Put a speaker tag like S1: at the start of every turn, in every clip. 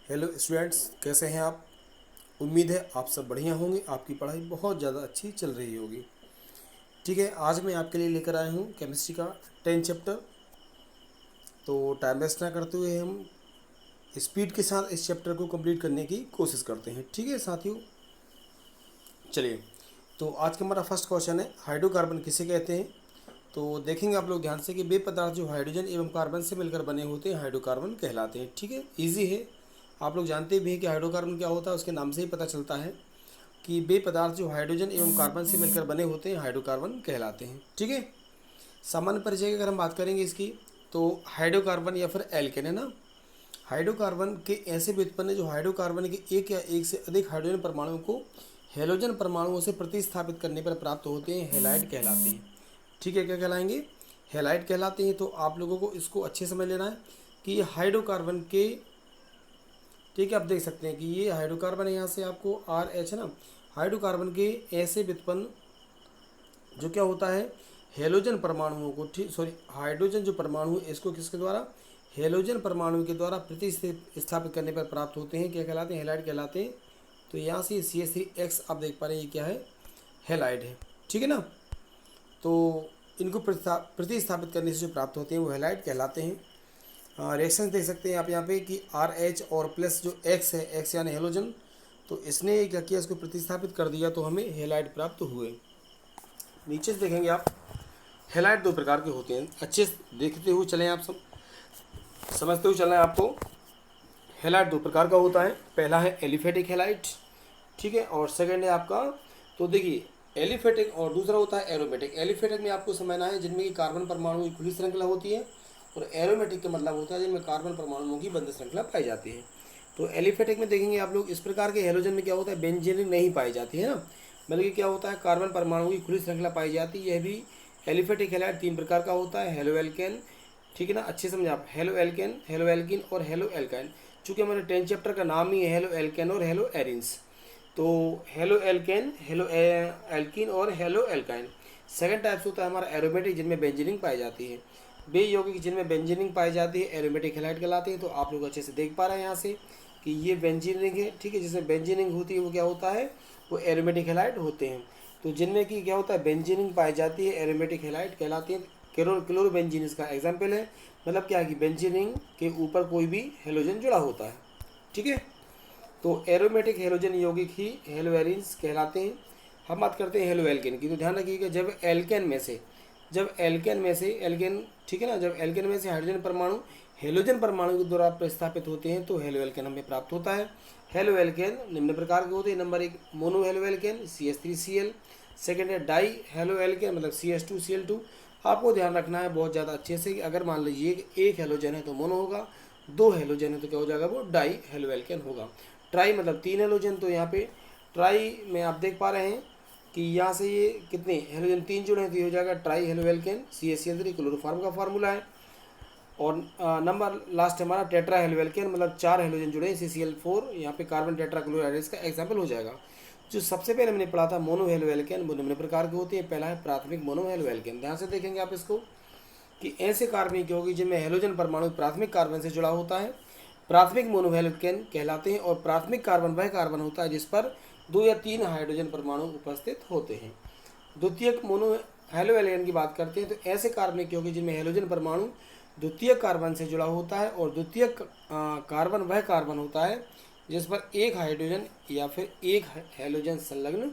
S1: Hello students, कैसे हैं आप। उम्मीद है आप सब बढ़िया होंगे। आपकी पढ़ाई बहुत ज़्यादा अच्छी चल रही होगी। ठीक है, आज मैं आपके लिए लेकर आया हूँ केमिस्ट्री का 10 चैप्टर। तो टाइम वेस्ट ना करते हुए हम स्पीड के साथ इस चैप्टर को कंप्लीट करने की कोशिश करते हैं। ठीक है साथियों, चलिए। तो आज का हमारा फर्स्ट क्वेश्चन है, हाइड्रोकार्बन किसे कहते हैं। तो देखेंगे आप लोग ध्यान से कि वे पदार्थ जो हाइड्रोजन एवं कार्बन से मिलकर बने होते हैं हाइड्रोकार्बन कहलाते हैं। ठीक है, इजी है। आप लोग जानते भी हैं कि हाइड्रोकार्बन क्या होता है, उसके नाम से ही पता चलता है कि वे पदार्थ जो हाइड्रोजन एवं कार्बन से मिलकर बने होते हैं हाइड्रोकार्बन कहलाते हैं। ठीक है, सामान्य परिचय की अगर हम बात करेंगे इसकी, तो हाइड्रोकार्बन या फिर एल्केन है ना। हाइड्रोकार्बन के ऐसे व्युत्पन्न जो हाइड्रोकार्बन के एक या एक से अधिक हाइड्रोजन परमाणुओं को हेलोजन परमाणुओं से प्रतिस्थापित करने पर प्राप्त होते हैं हेलाइड कहलाते हैं। ठीक है, क्या कहलाएंगे, हेलाइड कहलाते हैं। तो आप लोगों को इसको अच्छे समझ लेना है कि ये हाइड्रोकार्बन के, ठीक है, आप देख सकते हैं कि ये हाइड्रोकार्बन है, यहाँ से आपको आर एच है ना। हाइड्रोकार्बन के ऐसे व्युत्पन्न जो क्या होता है, हेलोजन परमाणुओं को, ठीक सॉरी, हाइड्रोजन जो परमाणु है इसको किसके द्वारा, हेलोजन परमाणु के द्वारा प्रतिस्थापित करने पर प्राप्त होते हैं, क्या कहलाते हैं, हेलाइड कहलाते हैं। तो यहाँ से CH3X आप देख पा रहे हैं ये क्या है, हेलाइड है। ठीक है ना। तो इनको प्रतिस्थापित करने से जो प्राप्त होते हैं वो हेलाइड कहलाते हैं। रिएक्शन देख सकते हैं आप यहाँ पे कि RH और प्लस जो X है, X यानी हेलोजन, तो इसने क्या किया, इसको प्रतिस्थापित कर दिया तो हमें हेलाइड प्राप्त हुए। नीचे से देखेंगे आप, हेलाइड दो प्रकार के होते हैं। अच्छे से देखते हुए चलें, आप सब समझते हुए चलना है आपको। हेलाइड दो प्रकार का होता है, पहला है एलिफेटिक हेलाइड, ठीक है, और सेकंड है आपका, तो देखिए एलिफेटिक और दूसरा होता है एरोमेटिक। एलिफेटिक में आपको समझना है जिनमें कि कार्बन परमाणु की खुली श्रृंखला होती है, और एरोमेटिक का मतलब होता है जिनमें कार्बन परमाणुओं की बंद श्रृंखला पाई जाती है। तो एलिफेटिक में देखेंगे आप लोग, इस प्रकार के हेलोजन में क्या होता है, बेंजीन नहीं पाई जाती है ना, मतलब कि क्या होता है, कार्बन परमाणु की खुली श्रृंखला पाई जाती है। यह भी एलिफेटिक हेलाइड तीन प्रकार का होता है, हेलो एल्केन, ठीक है ना, अच्छे समझे आप, हेलो एल्केन, हेलो एल्किन और हेलो एल्काइन। चूंकि हमारे 10 चैप्टर का नाम ही है हेलो एल्केन और हेलो एरिन्स, तो हेलो एल्केन, हेलो एल्किन और हेलो एल्काइन। सेकंड टाइप्स होता है हमारा एरोमेटिक, जिनमें बेंजीनिंग पाई जाती है। बे यौगिक जिनमें बेंजीनिंग पाई जाती है एरोमेटिक हेलाइड कहलाते हैं। तो आप लोग अच्छे से देख पा रहे हैं यहाँ से कि ये बेंजीनिंग है, ठीक है, जिसमें बेंजीनिंग होती है वो क्या होता है, वो एरोमेटिक हेलाइड होते हैं। तो जिनमें कि क्या होता है, बेंजीनिंग पाई जाती है एरोमेटिक हेलाइड कहलाती है। क्लोरोबेंजीन इसका एग्जाम्पल है, मतलब क्या है कि बेंजीनिंग के ऊपर कोई भी हेलोजन जुड़ा होता है। ठीक है, तो एरोमेटिक हेलोजन यौगिक ही हेलोएरिन्स कहलाते हैं। हम बात करते हैं हेलो एल्केन की, तो ध्यान रखिएगा जब एल्केन में से एल्केन, ठीक है ना, जब एल्केन में से हाइड्रोजन परमाणु हेलोजन परमाणु के द्वारा प्रतिस्थापित होते हैं तो हेलो एल्केन हमें प्राप्त होता है। हेलो एल्केन निम्न प्रकार के होते हैं। Number 1 mono halo alkane CH3Cl, second है डाई हेलो एल्केन मतलब CH2Cl2। आपको ध्यान रखना है बहुत ज़्यादा अच्छे से कि अगर मान लीजिए एक हेलोजन है तो मोनो होगा, दो हेलोजन है तो क्या हो जाएगा, वो डाई हेलो एल्केन होगा। ट्राई मतलब तीन हेलोजन, तो यहाँ पे ट्राई में आप देख पा रहे हैं कि यहाँ से ये कितने हेलोजन तीन जुड़े हैं तो ये हो जाएगा try halo alkane CH3 chloroform का फार्मूला है। और नंबर लास्ट हमारा टेट्रा हेलो एल्केन मतलब चार हेलोजन जुड़े हैं CCl4, यहाँ पे कार्बन टेट्रा क्लोराइड इसका एग्जाम्पल हो जाएगा। जो सबसे पहले मैंने पढ़ा था मोनो हेलो एल्केन, वो निम्न प्रकार के होते हैं। पहला है प्राथमिक मोनो हेलो एल्केन, ध्यान से देखेंगे आप इसको कि ऐसे कार्बनिक यौगिक जिनमें हेलोजन परमाणु प्राथमिक कार्बन से जुड़ा होता है प्राथमिक मोनोहेलोकेन कहलाते हैं। और प्राथमिक कार्बन वह कार्बन होता है जिस पर दो या तीन हाइड्रोजन परमाणु उपस्थित होते हैं। द्वितीयक मोनो हेलो एल्केन की बात करते हैं तो ऐसे कार्बनिक यौगिक जिनमें हेलोजन परमाणु द्वितीय कार्बन से जुड़ा होता है, और द्वितीय कार्बन वह कार्बन होता है जिस पर एक हाइड्रोजन या फिर एक हेलोजन संलग्न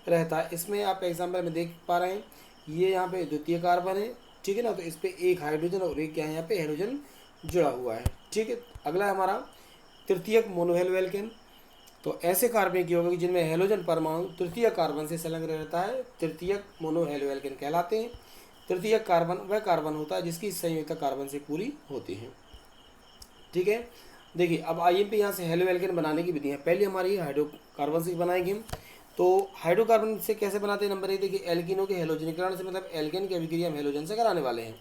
S1: रहता है। इसमें आप एग्जाम्पल में देख पा रहे हैं, ये यहाँ पे द्वितीय कार्बन है, ठीक है ना, तो इस पर एक हाइड्रोजन और एक क्या है यहाँ पे हेलोजन जुड़ा हुआ है। ठीक है, अगला है हमारा तृतीयक मोनोहेलो एल्केन। तो ऐसे कार्बनिक यौगिक जिनमें हेलोजन परमाणु तृतीय कार्बन से संलग्न रहता है तृतीयक मोनोहेलो एल्केन कहलाते हैं। तृतीयक कार्बन वह कार्बन होता है जिसकी संयुक्त कार्बन से पूरी होती है। ठीक है, देखिए अब आइए पे यहाँ से हेलो एल्केन बनाने की विधि है। पहले हमारी हाइड्रोकार्बन से बनाएंगे हम। तो हाइड्रोकार्बन से कैसे बनाते हैं, नंबर 1 देखिए एल्किनों के हेलोजनीकरण से, मतलब एल्केन की अभिक्रिया हम हेलोजन से कराने वाले हैं।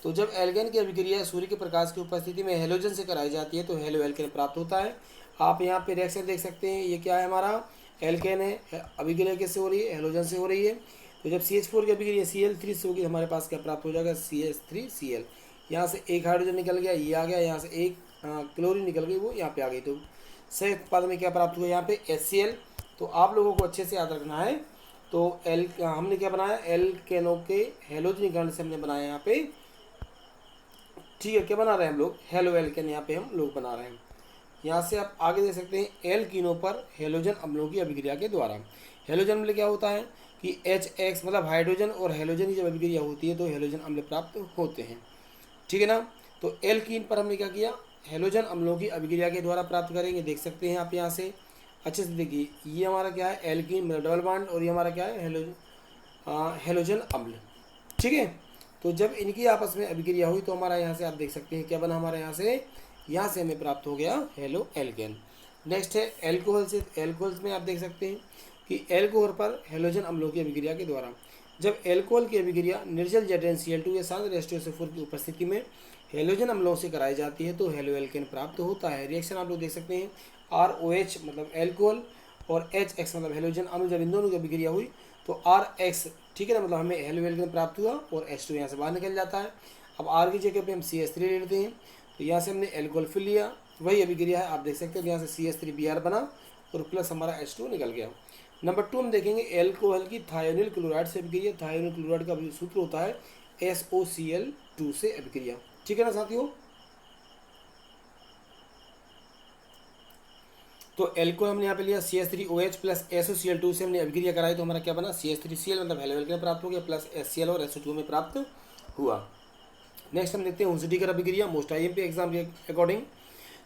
S1: तो जब एल्केन की अभिक्रिया सूर्य के प्रकाश की उपस्थिति में हेलोजन से कराई जाती है तो हेलो एल्केन प्राप्त होता है। आप यहाँ पे रिएक्शन देख सकते हैं, ये क्या है हमारा एल्केन है, अभिक्रिया किससे हो रही है, हेलोजन से हो रही है। तो जब CH4 की अभिक्रिया Cl3 से होगी हमारे पास क्या प्राप्त हो जाएगा, CH3Cl। यहाँ से एक हाइड्रोजन निकल गया, ये आ गया, यहाँ से एक क्लोरीन निकल गई, वो यहाँ पे आ गई। तो सह उत्पाद में क्या प्राप्त हुआ यहाँ पे HCl। तो आप लोगों को अच्छे से याद रखना है। तो हमने क्या बनाया, एल्केनों के हेलोजनीकरण से हमने बनाया यहाँ पे, ठीक है। क्या बना रहे हैं हम लोग, हेलो एल्केन यहाँ पे हम लोग बना रहे हैं। यहाँ से आप आगे देख सकते हैं एल्कीनों पर हेलोजन अम्लों की अभिक्रिया के द्वारा। हेलोजन अम्ल क्या होता है कि H मतलब हाइड्रोजन और हेलोजन की जब अभिक्रिया होती है तो हेलोजन अम्ल प्राप्त होते हैं, ठीक है ना। तो एल्कीन पर हमने क्या किया, हेलोजन अम्लों की अभिक्रिया के द्वारा प्राप्त करेंगे। देख सकते हैं आप यहाँ से अच्छे से देखिए, ये हमारा क्या है एल्कीन डबल बॉन्ड, और ये हमारा क्या है हेलोजन अम्ल, ठीक है। तो जब इनकी आपस में अभिक्रिया हुई तो हमारा यहाँ से आप देख सकते हैं क्या बना, हमारे यहाँ से हमें प्राप्त हो गया हेलो एल्केन। नेक्स्ट है एल्कोहल से। एल्कोहल में आप देख सकते हैं कि एल्कोहल पर हेलोजन अम्लों की अभिक्रिया के द्वारा जब एल्कोहल की अभिक्रिया निर्जल जेडेन Cl2 या शांत H2SO4 की उपस्थिति में हेलोजन अम्लों से कराई जाती है तो हेलो एल्केन प्राप्त होता है। रिएक्शन आप लोग देख सकते हैं, ROH मतलब एल्कोहल और HX मतलब हेलोजन अम्ल, जब इन दोनों की अभिक्रिया हुई तो RX, ठीक है ना, मतलब हमें हेलो एल्केन प्राप्त हुआ और H2 यहाँ से बाहर निकल जाता है। अब R की जगह पे हम CH3 ले लेते हैं, तो यहाँ से हमने एल्कोहल फिर लिया, वही अभिक्रिया है, आप देख सकते हैं यहाँ से CH3Br बना और प्लस हमारा H2 निकल गया। नंबर 2 हम देखेंगे एल्कोहल की थायोनिल क्लोराइड से अभिक्रिया। थायोनिल क्लोराइड का भी सूत्र होता है SOCl2 से अभिक्रिया, ठीक है ना साथियों। तो एल्कोहल हमने यहाँ पे लिया CH3OH प्लस SOCl2 से हमने अभिक्रिया कराई तो हमारा क्या बना CH3Cl मतलब हेलो एल्केन प्राप्त हो गया, प्लस HCl और SO2 में प्राप्त हुआ। नेक्स्ट हम देखते हैं हुंसडीकर अभिक्रिया, मोस्ट IMP एग्जाम के अकॉर्डिंग।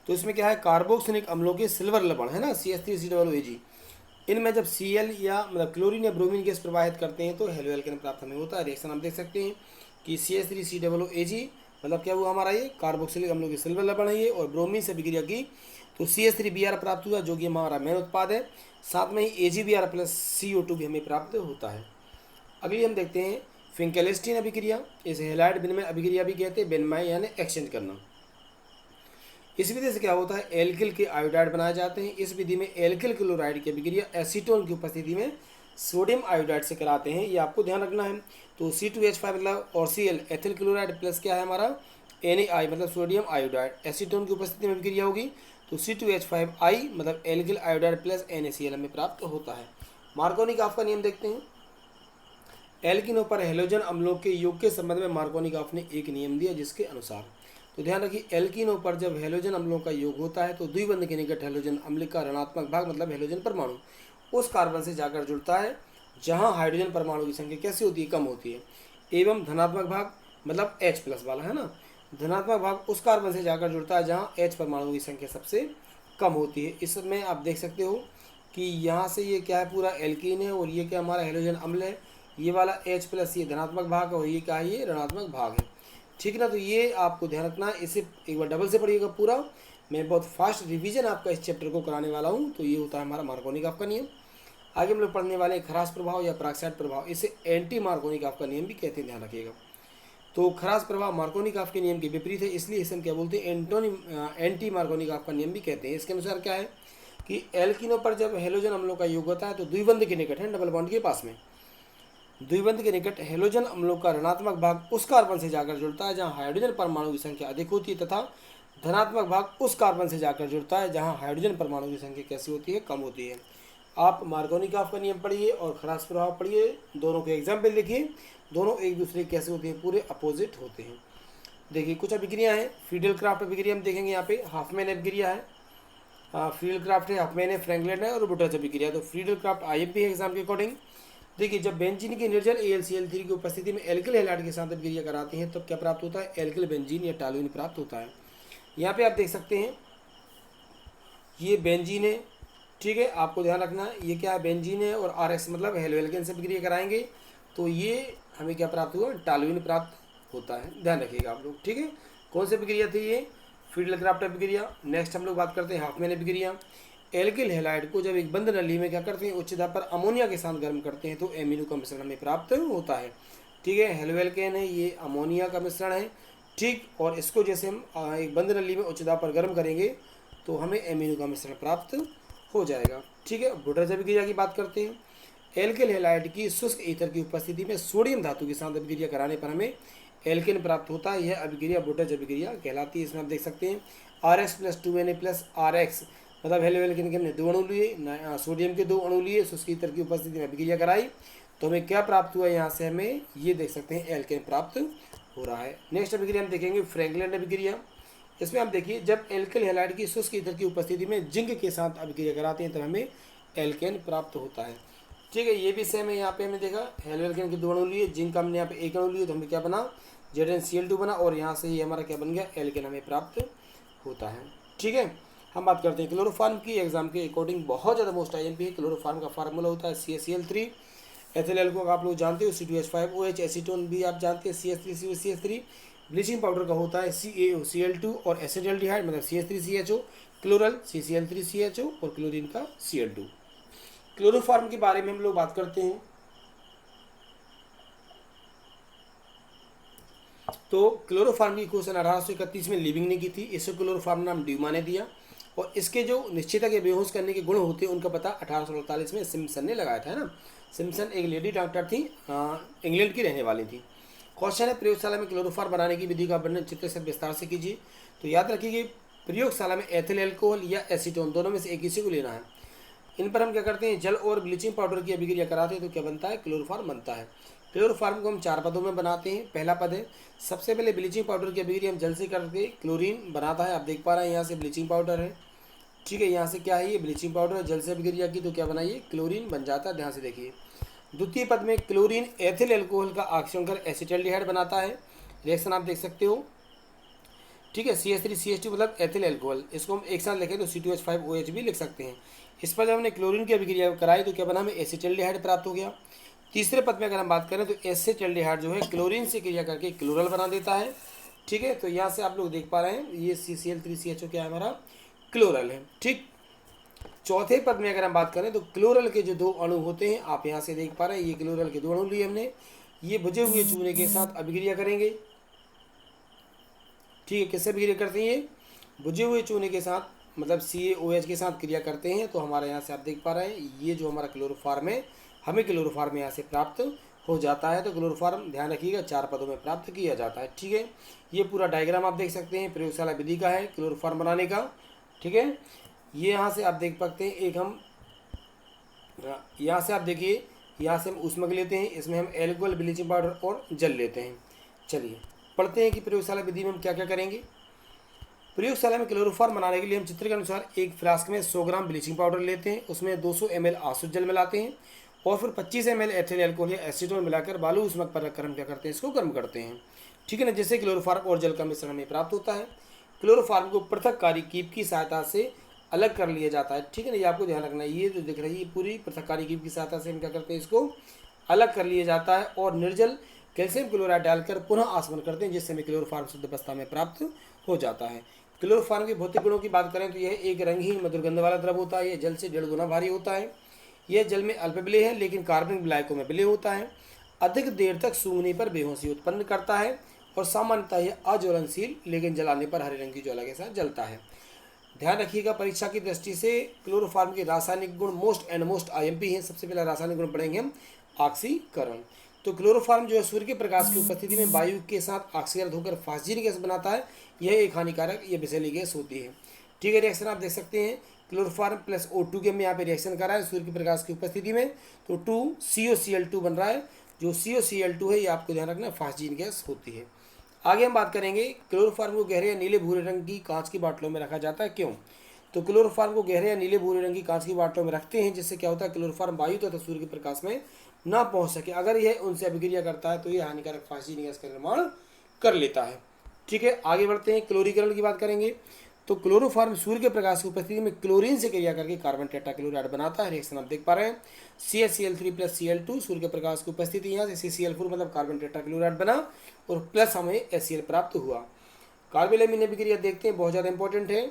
S1: तो इसमें क्या है, कार्बोक्सिलिक अम्लों के सिल्वर लवण है ना CH3COOH, इनमें जब Cl या मतलब क्लोरीन या ब्रोमीन गैस प्रवाहित करते हैं तो हेलो एल्केन प्राप्त हमें होता है। रिएक्शन आप देख सकते हैं कि CH3COOH मतलब क्या हुआ हमारा, ये कार्बोक्सिलिक अम्लों के सिल्वर लवण है ये, और ब्रोमीन से अभिक्रिया की तो CH3Br प्राप्त हुआ जो कि हमारा मेन उत्पाद है। साथ में ही AgBr प्लस CO2 भी हमें प्राप्त होता है। अगली हम देखते हैं फिंकेल्स्टीन अभिक्रिया, इसे हेलाइड विनिमय अभिक्रिया भी कहते हैं, विनिमय यानी एक्सचेंज करना। इस विधि से क्या होता है, एल्किल के आयोडाइड बनाए जाते हैं। इस विधि में एल्किल क्लोराइड की अभिक्रिया एसीटोन की उपस्थिति में सोडियम आयोडाइड से कराते हैं, ये आपको ध्यान रखना है। तो C2H5 मतलब और Cl एथिल क्लोराइड प्लस क्या है हमारा Na मतलब सोडियम आयोडाइड, एसीटोन की उपस्थिति में अभिक्रिया होगी तो C2H5I मतलब एल्किल आयोडाइड प्लस NaCl हमें प्राप्त होता है। मार्कोनी का आपका नियम देखते हैं। एल्किनों पर हेलोजन अम्लों के योग के संबंध में मार्कोनी काफ ने एक नियम दिया जिसके अनुसार, तो ध्यान रखिए एल्किनों पर जब हेलोजन अम्लों का योग होता है तो द्विबंध के निकट हेलोजन अम्ल का ऋणात्मक भाग मतलब हेलोजन परमाणु उस कार्बन से जाकर जुड़ता है जहां हाइड्रोजन परमाणु की संख्या कैसी होती है, कम होती है, एवं धनात्मक भाग मतलब H+ वाला है ना, धनात्मक भाग उस कार्बन से जाकर जुड़ता है जहां H परमाणु की संख्या सबसे कम होती है। इसमें आप देख सकते हो कि यहाँ से ये क्या है, पूरा एल्कीन है और ये क्या हमारा हेलोजन अम्ल है, ये वाला H+ ये धनात्मक भाग है और ये क्या है, ये ऋणात्मक भाग है, ठीक है ना। तो ये आपको ध्यान रखना है, इसे एक बार डबल से पढ़िएगा पूरा। मैं बहुत फास्ट रिवीजन आपका इस चैप्टर को कराने वाला हूँ। तो ये होता है हमारा मार्कोनी काफ का नियम। आगे हम लोग पढ़ने वाले खराश प्रभाव या पराक्साइड प्रभाव, इसे एंटी मार्कोनी काफ का नियम भी कहते हैं, ध्यान रखिएगा। तो खराश प्रभाव मार्कोनी काफ के नियम के विपरीत है, इसलिए इसे हम क्या बोलते हैं, एंटी मार्कोनी काफ का नियम भी कहते हैं। इसके अनुसार क्या है कि एल्किनों पर जब हेलोजन अम्लों का योग होता है तो द्विबंध के निकट है, डबल बॉन्ड के पास में द्विबंध के निकट हेलोजन अम्लों का ऋणात्मक भाग उस कार्बन से जाकर जुड़ता है जहां हाइड्रोजन परमाणु की संख्या अधिक होती है, तथा धनात्मक भाग उस कार्बन से जाकर जुड़ता है जहां हाइड्रोजन परमाणु की संख्या कैसी होती है, कम होती है। आप मार्कोनी काफ का नियम पढ़िए और खराश प्रभाव पढ़िए, दोनों के एग्जाम्पल देखिए, दोनों एक दूसरे कैसे होते हैं, पूरे अपोजिट होते हैं। देखिए कुछ अभिक्रिया है, फ्रीडल क्राफ्ट अभिक्रिया हम देखेंगे यहाँ पे, हाफमैन अभिक्रिया है, फ्रीडल क्राफ्ट है, हाफमैन है, फ्रैंकलिन है और बुटर्स अभिक्रिया। तो फ्रीडल क्राफ्ट IMP है एग्जाम के अकॉर्डिंग। देखिए जब बेंजीन की निर्जल AlCl3 की उपस्थिति में एल्किल हैलाइड के साथ अभिक्रिया कराते हैं तब क्या प्राप्त होता है, एल्किल बेंजीन या टॉलुइन प्राप्त होता है। यहाँ पे आप देख सकते हैं ये बेंजीन है, ठीक है, आपको ध्यान रखना है ये क्या है, बेंजीन है, और RX मतलब हेलो एल्केन से अभिक्रिया कराएंगे तो ये हमें क्या प्राप्त हुआ, टॉलुइन प्राप्त होता है, ध्यान रखिएगा आप लोग, ठीक है। कौन सी अभिक्रिया थी ये, फ्रीडल क्राफ्ट अभिक्रिया। नेक्स्ट हम लोग बात करते हैं हाफमैन अभिक्रिया। एल्किल हैलाइड को जब एक बंद नली में क्या करते हैं, उच्च दाब पर अमोनिया के साथ गर्म करते हैं तो एमिनो का मिश्रण हमें प्राप्त होता है, ठीक है। हेलो एल्केन है, ये अमोनिया का मिश्रण है, ठीक, और इसको जैसे हम एक बंद नली में उच्च दाब पर गर्म करेंगे तो हमें एमिनो का मिश्रण प्राप्त हो जाएगा, ठीक है। बुटर्स अभिक्रिया की बात करते हैं। एल्किल हैलाइड की शुष्क ईथर की उपस्थिति में सोडियम धातु के साथ अभिक्रिया कराने पर हमें एल्केन प्राप्त होता है, यह अभिक्रिया बुटर्स अभिक्रिया कहलाती है। इसमें आप देख सकते हैं RX + 2Na + RX मतलब हेलो एल्केन के हमने 2 अणु लिए, सोडियम के 2 अणु लिए, शुष्क ईथर की उपस्थिति में अभिक्रिया कराई, तो हमें क्या प्राप्त हुआ, यहाँ से हमें ये देख सकते हैं एल्केन प्राप्त हो रहा है। नेक्स्ट अभिक्रिया हम देखेंगे फ्रैंकलिन अभिक्रिया। इसमें हम देखिए जब एल्किल हैलाइड की शुष्क ईथर की उपस्थिति में जिंक के साथ अभिक्रिया कराते हैं तब हमें एल्केन प्राप्त होता है। ठीक है, ये भी सेम है। यहाँ पे हमने देखा हेलो एल्केन के 2 अणु लिए, जिंक हमने यहाँ पे 1 अणु लिए, तो हमें क्या बना, ZnCl2 बना, और यहाँ से ये हमारा क्या बन गया, एल्केन हमें प्राप्त होता है। ठीक है, हम बात करते हैं क्लोरोफार्म की। एग्जाम के अकॉर्डिंग बहुत ज़्यादा मोस्ट IMP है। क्लोरोफार्म का फार्मूला होता है CaCl3, एथिल एल्कोहल आप लोग जानते हो C2H5OH, एसीटोन भी आप जानते हैं CH3COCH3, ब्लीचिंग पाउडर का होता है CaOCl2, और एसिडल्डिहाइड मतलब CH3CHO, क्लोरल CCl3CHO, और क्लोरीन का Cl2। क्लोरोफार्म के बारे में हम लोग बात करते हैं तो क्लोरोफार्म की क्वेश्चन 1831 में लिविंग ने की थी। इसको क्लोरोफार्म नाम ड्यूमा ने दिया, और इसके जो निश्चितक या बेहोश करने के गुण होते हैं उनका पता 1848 में सिम्पसन ने लगाया था, है ना। सिम्पसन एक लेडी डॉक्टर थी, इंग्लैंड की रहने वाली थी। क्वेश्चन है प्रयोगशाला में क्लोरोफार्म बनाने की विधि का वर्णन चित्र से विस्तार से कीजिए। तो याद रखिए कि प्रयोगशाला में एथिल एल्कोहल या एसीटोन दोनों में से एक किसी को लेना है। इन पर हम क्या करते हैं, जल और ब्लीचिंग पाउडर की अभिक्रिया कराते हैं तो क्या बनता है, क्लोरोफार्म बनता है। क्लोरोफार्म को हम 4 पदों में बनाते हैं। पहला पद है, सबसे पहले ब्लीचिंग पाउडर की अभिक्रिया हम जल से करके क्लोरीन बनाता है। आप देख पा रहे हैं यहाँ से ब्लीचिंग पाउडर है, ठीक है, यहाँ से क्या है, ये ब्लीचिंग पाउडर, जल से अभिक्रिया की तो क्या बनाइए, क्लोरीन बन जाता है। ध्यान से देखिए। द्वितीय पद में क्लोरीन एथिल एल्कोहल का ऑक्सीजन कर एसिटल्डिहाइड बनाता है। रिएक्शन आप देख सकते हो, ठीक है। CH3CH2 मतलब एथिल एल्कोहल, इसको हम एक साथ लिखें तो C2H5OH भी लिख सकते हैं। इस पर जब हमने क्लोरीन की अभिक्रिया कराई तो क्या बना, हमें एसिटल्डिहाइड प्राप्त हो गया। तीसरे पद में अगर हम बात करें तो एसिटल्डिहाइड जो है क्लोरीन से क्रिया करके क्लोरल बना देता है, ठीक है। तो यहाँ से आप लोग देख पा रहे हैं ये CCl3CHO क्या है, हमारा क्लोरल है, ठीक। चौथे पद में अगर हम बात करें तो क्लोरल के जो 2 अणु होते हैं आप यहाँ से देख पा रहे हैं, ये क्लोरल के 2 अणु लिए हमने, ये बुझे हुए चूने के साथ अभिक्रिया करेंगे, ठीक है। किससे अभिक्रिया करते हैं, ये बुझे हुए चूने के साथ मतलब CaOH के साथ क्रिया करते हैं। तो हमारे यहाँ से आप देख पा रहे हैं ये जो हमारा क्लोरोफार्म है, हमें क्लोरोफार्म यहाँ से प्राप्त हो जाता है। तो क्लोरोफार्म ध्यान रखिएगा 4 पदों में प्राप्त किया जाता है, ठीक है। ये पूरा डायग्राम आप देख सकते हैं, प्रयोगशाला विधि का है क्लोरोफार्म बनाने का, ठीक है। ये यहाँ से आप देख सकते हैं, एक हम यहाँ से आप देखिए, यहाँ से हम ऊष्मक लेते हैं, इसमें हम एल्कोहल, ब्लीचिंग पाउडर और जल लेते हैं। चलिए पढ़ते हैं कि प्रयोगशाला विधि में हम क्या क्या करेंगे। प्रयोगशाला में क्लोरोफार्म बनाने के लिए हम चित्र के अनुसार एक फ्लास्क में 100 ग्राम ब्लीचिंग पाउडर लेते हैं, उसमें 200 ml आसुत जल मिलाते हैं, और फिर 25 ml एथिल एल्कोहल या एसीटोन मिलाकर बालू ऊष्मक पर रखकर हम क्या करते हैं, इसको गर्म करते हैं, ठीक है ना। जिससे क्लोरोफार्म और जल का मिश्रण हमें प्राप्त होता है। क्लोरोफार्म को पृथककारी कीप की सहायता से अलग कर लिया जाता है, ठीक है ना। ये आपको ध्यान रखना है, ये जो दिख रही है पूरी पृथककारी कीप की सहायता से हम क्या करते हैं, इसको अलग कर लिया जाता है, और निर्जल कैल्शियम क्लोराइड डालकर पुनः आसमन करते हैं, जिससे हमें क्लोरोफार्म शुद्ध अवस्था में प्राप्त हो जाता है। क्लोरोफार्म के भौतिक गुणों की बात करें तो यह एक रंगहीन मधुर गंध वाला द्रव होता है। यह जल से 1.5 गुना भारी होता है। यह जल में अल्प विलेय है, लेकिन कार्बनिक विलायकों में विलेय होता है। अधिक देर तक सूंघने पर बेहोशी उत्पन्न करता है, और सामान्यतः यह अज्वलनशील लेकिन जलाने पर हरे रंग की ज्वाला के साथ जलता है। ध्यान रखिएगा परीक्षा की दृष्टि से क्लोरोफार्म के रासायनिक गुण मोस्ट IMP हैं। सबसे पहला रासायनिक गुण पढ़ेंगे हम ऑक्सीकरण। तो क्लोरोफार्म जो है सूर्य के प्रकाश की उपस्थिति में वायु के साथ ऑक्सीकरण होकर फास्जीन गैस बनाता है। यह एक हानिकारक ये विषैली गैस होती है, ठीक है। रिएक्शन आप देख सकते हैं, क्लोरोफार्म प्लस O2 के हम यहाँ पे रिएक्शन कर रहा है सूर्य के प्रकाश की उपस्थिति में, तो 2COCl2 बन रहा है। जो COCl2 है ये आपको ध्यान रखना फास्जीन गैस होती है। आगे हम बात करेंगे क्लोरोफार्म को गहरे या नीले भूरे रंग की कांच की बाटलों में रखा जाता है, क्यों। तो क्लोरोफार्म को गहरे या नीले भूरे रंग की कांच की बाटलों में रखते हैं, जिससे क्या होता है, क्लोरोफार्म वायु तथा सूर्य के प्रकाश में ना पहुंच सके। अगर यह उनसे अभिक्रिया करता है तो यह हानिकारक फास्जीन गैस का निर्माण कर लेता है, ठीक है। आगे बढ़ते हैं, क्लोरीकरण की बात करेंगे। तो क्लोरोफार्म सूर्य के प्रकाश की उपस्थिति में क्लोरीन से क्रिया करके कार्बन टेट्राक्लोराइड बनाता है। रिएक्शन आप देख पा रहे हैं, CaCl3 प्लस Cl2, सूर्य के प्रकाश की उपस्थिति यहाँ से CCl4 मतलब कार्बन टेट्राक्लोराइड बना, और प्लस हमें HCl प्राप्त हुआ। कार्बन एमीन अभिक्रिया देखते हैं, बहुत ज़्यादा इंपॉर्टेंट है।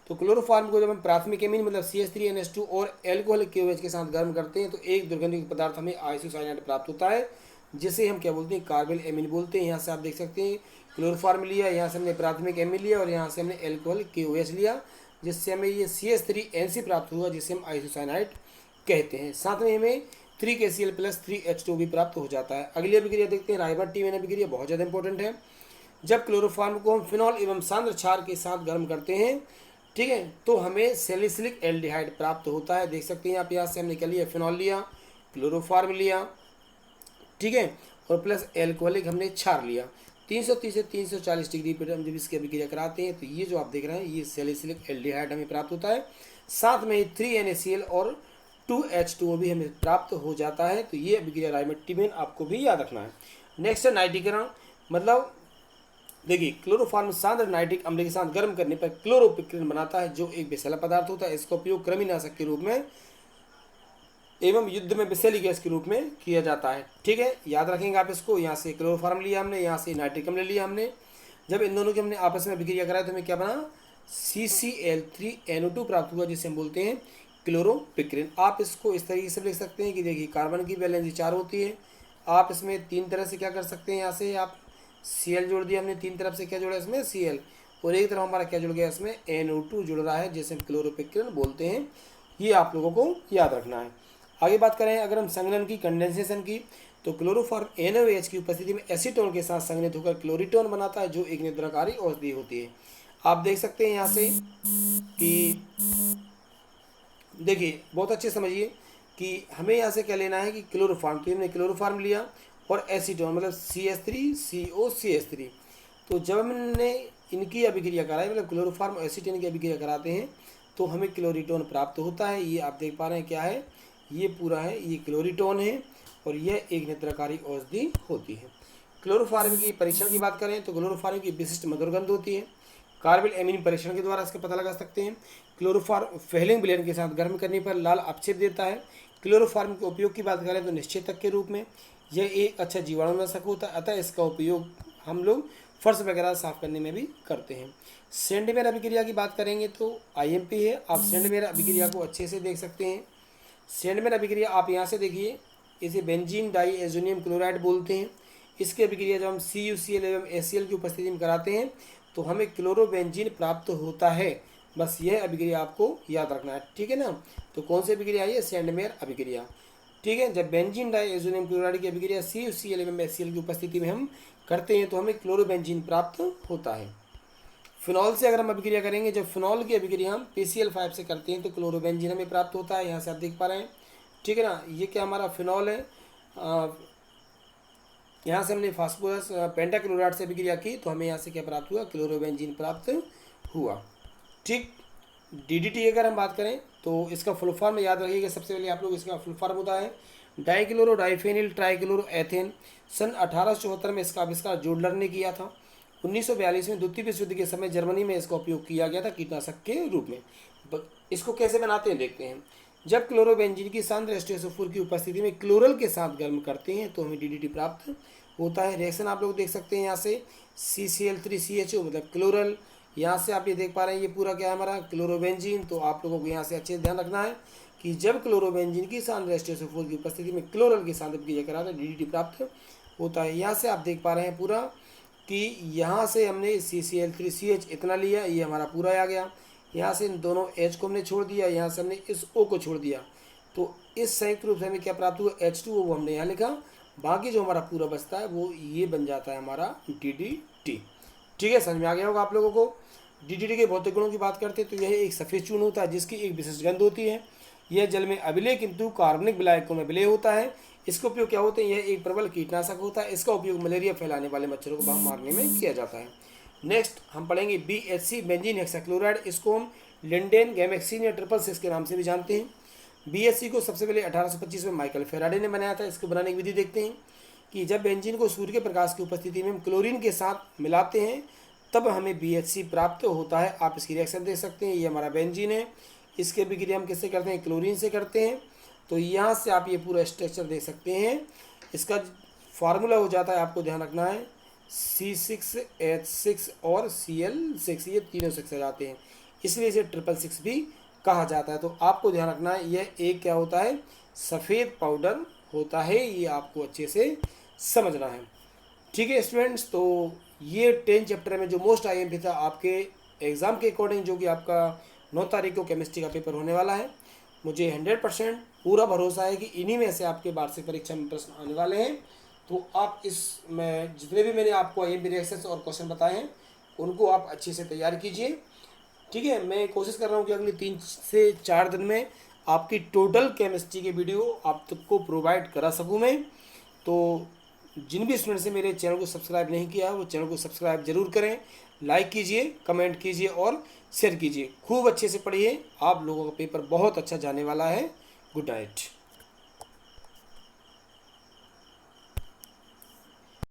S1: तो क्लोरोफार्म को जब हम प्राथमिक एमीन मतलब CH3NH2 और एल्कोहल KOH के साथ गर्म करते हैं तो एक दुर्गंधित पदार्थ हमें आइसोसाइनाइड प्राप्त होता है, जिसे हम क्या बोलते हैं, कार्बन एमीन बोलते हैं। यहाँ से आप देख सकते हैं क्लोरोफार्म लिया, यहाँ से हमने प्राथमिक एमीन लिया, और यहाँ से हमने एल्कोहल KOH लिया, जिससे हमें ये CH3NC प्राप्त हुआ, जिसे हम आइसोसाइनाइड कहते हैं। साथ में हमें 3KCl प्लस 3H2 भी प्राप्त हो जाता है। अगली अभिक्रिया देखते हैं, राइबर-टीमेन अभिक्रिया, बहुत ज़्यादा इंपॉर्टेंट है। जब क्लोरोफार्म को हम फिनॉल एवं सांद्र क्षार के साथ गर्म करते हैं ठीक है। तो हमें सैलिसिलिक एल्डिहाइड प्राप्त होता है, देख सकते हैं आप, यहाँ से हमने क्या लिया, फिनॉल लिया, क्लोरोफार्म लिया, ठीक है, और प्लस एल्कोहलिक हमने क्षार लिया। 330 से 340 डिग्री पर हम जब इसकी अभिक्रिया कराते हैं तो ये जो आप देख रहे हैं ये सैलिसिलिक एल्डिहाइड हमें प्राप्त होता है। साथ में ही 3NaCl और 2H2O भी हमें प्राप्त हो जाता है। तो ये अभिक्रिया रायमट्टी में आपको भी याद रखना है। नेक्स्ट है नाइट्रीकरण, मतलब देखिए क्लोरोफॉर्म सांद्र नाइट्रिक अम्ल के साथ गर्म करने पर क्लोरोपिक्रिन बनाता है, जो एक विषैला पदार्थ होता है। इसका उपयोग कृमिनाशक के रूप में एवं युद्ध में विषैली गैस के रूप में किया जाता है। ठीक है, याद रखेंगे आप इसको। यहाँ से क्लोरोफॉर्म लिया हमने, यहाँ से नाइट्रिक अम्ल लिया हमने। जब इन दोनों की हमने आपस में अभिक्रिया कराया तो हमें क्या बना, CCl3NO2 प्राप्त हुआ, जिसे हम बोलते हैं क्लोरोपिक्रिन। आप इसको इस तरीके से लिख सकते हैं कि देखिए कार्बन की वैलेंसी 4 होती है, आप इसमें 3 तरह से क्या कर सकते हैं, यहाँ से आप Cl जोड़ दिया हमने, 3 तरफ से क्या जोड़ा इसमें Cl, और एक तरफ हमारा क्या जुड़ गया इसमें NO2 जुड़ रहा है, जिसे हम क्लोरोपिक्रिन बोलते हैं। ये आप लोगों को याद रखना है। आगे बात करें अगर हम संघनन की, कंडेंसेशन की, तो क्लोरोफॉर्म NaOH की उपस्थिति में एसीटोन के साथ संघनित होकर क्लोरीटोन बनाता है, जो एक निद्राकारी औषधि होती है। आप देख सकते हैं यहाँ से कि देखिए बहुत अच्छे समझिए कि हमें यहाँ से क्या लेना है कि क्लोरोफॉर्म, तो हमने क्लोरोफॉर्म लिया और एसीटोन मतलब CH3COCH3। तो जब हमने इनकी अभिक्रिया कराई, मतलब क्लोरोफॉर्म और एसीटोन की अभिक्रिया कराते हैं तो हमें क्लोरीटोन प्राप्त होता है। ये आप देख पा रहे हैं क्या है, ये पूरा है, ये क्लोरीटोन है और यह एक निद्राकारी औषधि होती है। क्लोरोफॉर्म की परीक्षण की बात करें तो क्लोरोफॉर्म की विशिष्ट मधुर गंध होती है। कार्बिल एमिन परीक्षण के द्वारा इसका पता लगा सकते हैं। क्लोरोफॉर्म फेलिंग ब्लेड के साथ गर्म करने पर लाल अपक्षेप देता है। क्लोरोफॉर्म के उपयोग की बात करें तो निश्चेतक के रूप में यह एक अच्छा जीवाणुनाशक होता है, अतः इसका उपयोग हम लोग फर्श वगैरह साफ करने में भी करते हैं। सेंडमेयर अभिक्रिया की बात करेंगे तो IMP है, आप सेंडमेयर अभिक्रिया को अच्छे से देख सकते हैं। सेंडमेयर अभिक्रिया आप यहाँ से देखिए, इसे बेंजीन डाईएज़ोनियम क्लोराइड बोलते हैं। इसकी अभिक्रिया जब हम CuCl एवं HCl की उपस्थिति में कराते हैं तो हमें क्लोरोबेंजीन प्राप्त होता है। बस यह अभिक्रिया आपको याद रखना है, ठीक है ना। तो कौन सी अभिक्रिया है ये, सेंडमेयर अभिक्रिया। ठीक है, जब बेंजीन डाईएज़ोनियम क्लोराइड की अभिक्रिया CuCl एवं HCl की उपस्थिति में हम करते हैं तो हमें क्लोरोबेंजीन प्राप्त होता है। फिनॉल से अगर हम अभिक्रिया करेंगे, जब फिनॉल की अभिक्रिया हम PCl5 से करते हैं तो क्लोरोबेंजीन हमें प्राप्त होता है। यहाँ से आप देख पा रहे हैं, ठीक है ना। ये क्या हमारा फिनॉल है, यहाँ से हमने फास्फोरस पेंटाक्लोराइड से अभिक्रिया की तो हमें यहाँ से क्या प्राप्त हुआ, क्लोरोबेंजीन प्राप्त हुआ। ठीक, DDT अगर हम बात करें तो इसका फुल फॉर्म याद रखिएगा। सबसे पहले आप लोग इसका फुल फॉर्म होता है डाइक्लोरो डाइफेनिल ट्राइक्लोरो एथेन। सन 1874 में इसका आविष्कार जोडलर ने किया था। 1942 में द्वितीय विश्व युद्ध के समय जर्मनी में इसका उपयोग किया गया था कीटनाशक के रूप में। इसको कैसे बनाते हैं देखते हैं। जब क्लोरोबेंजीन की सांद्र H2SO4 की उपस्थिति में क्लोरल के साथ गर्म करते हैं तो हमें DDT प्राप्त होता है। रिएक्शन आप लोग देख सकते हैं यहाँ से CCl3CHO मतलब क्लोरल, यहाँ से आप ये देख पा रहे हैं ये पूरा क्या है हमारा क्लोरोबेंजीन। तो आप लोगों को यहाँ से अच्छे से ध्यान रखना है कि जब क्लोरोबेंजीन की सांद्र H2SO4 की उपस्थिति में क्लोरल के साथ अभिक्रिया करा तो DDT प्राप्त होता है। यहाँ से आप देख पा रहे हैं पूरा कि यहाँ से हमने CCl3CH इतना लिया, ये हमारा पूरा आ गया। यहाँ से इन दोनों H को हमने छोड़ दिया, यहाँ से हमने इस O को छोड़ दिया, तो इस संयुक्त रूप से हमें क्या प्राप्त हुआ, H2O वो हमने यहाँ लिखा। बाकी जो हमारा पूरा बचता है वो ये बन जाता है हमारा DDT। ठीक है, समझ में आ गया होगा आप लोगों को। DDT के भौतिक गुणों की बात करते हैं तो यह एक सफ़ेद चूर्ण होता है जिसकी एक विशिष्ट गंध होती है। यह जल में अविलेय किंतु कार्बनिक विलायकों में विलेय होता है। इसका उपयोग क्या होता है, यह एक प्रबल कीटनाशक होता है। इसका उपयोग मलेरिया फैलाने वाले मच्छरों को मारने में किया जाता है। नेक्स्ट हम पढ़ेंगे BHC बेंजीन हेक्साक्लोराइड। इसको हम लिंडेन गैमेक्सिन या 666 के नाम से भी जानते हैं। BHC को सबसे पहले 1825 में माइकल फेराडे ने बनाया था। इसको बनाने की विधि देखते हैं कि जब बेंजीन को सूर्य के प्रकाश की उपस्थिति में हम क्लोरीन के साथ मिलाते हैं तब हमें BHC प्राप्त होता है। आप इसकी रिएक्शन देख सकते हैं, ये हमारा बेंजीन है, इसके अभिक्रिया हम किससे करते हैं, क्लोरीन से करते हैं। तो यहाँ से आप ये पूरा स्ट्रक्चर देख सकते हैं। इसका फार्मूला हो जाता है, आपको ध्यान रखना है, C6H6 और Cl6, ये तीनों 6 आ जाते हैं, इसलिए इसे 666 भी कहा जाता है। तो आपको ध्यान रखना है, यह एक क्या होता है, सफ़ेद पाउडर होता है। ये आपको अच्छे से समझना है। ठीक है स्टूडेंट्स, तो ये 10 चैप्टर में जो मोस्ट IMP था आपके एग्ज़ाम के अकॉर्डिंग, जो कि आपका 9 तारीख को केमिस्ट्री का पेपर होने वाला है, मुझे 100% पूरा भरोसा है कि इन्हीं में से आपके वार्षिक परीक्षा में प्रश्न आने वाले हैं। तो आप इसमें जितने भी मैंने आपको IMP रिएक्शंस और क्वेश्चन बताए हैं उनको आप अच्छे से तैयार कीजिए ठीक है, मैं कोशिश कर रहा हूँ कि अगले 3 से 4 दिन में आपकी टोटल केमिस्ट्री के वीडियो आप तक को प्रोवाइड करा सकूँ मैं। तो जिन भी स्टूडेंट्स ने मेरे चैनल को सब्सक्राइब नहीं किया वो चैनल को सब्सक्राइब जरूर करें, लाइक कीजिए, कमेंट कीजिए और शेयर कीजिए। खूब अच्छे से पढ़िए, आप लोगों का पेपर बहुत अच्छा जाने वाला है। Good night.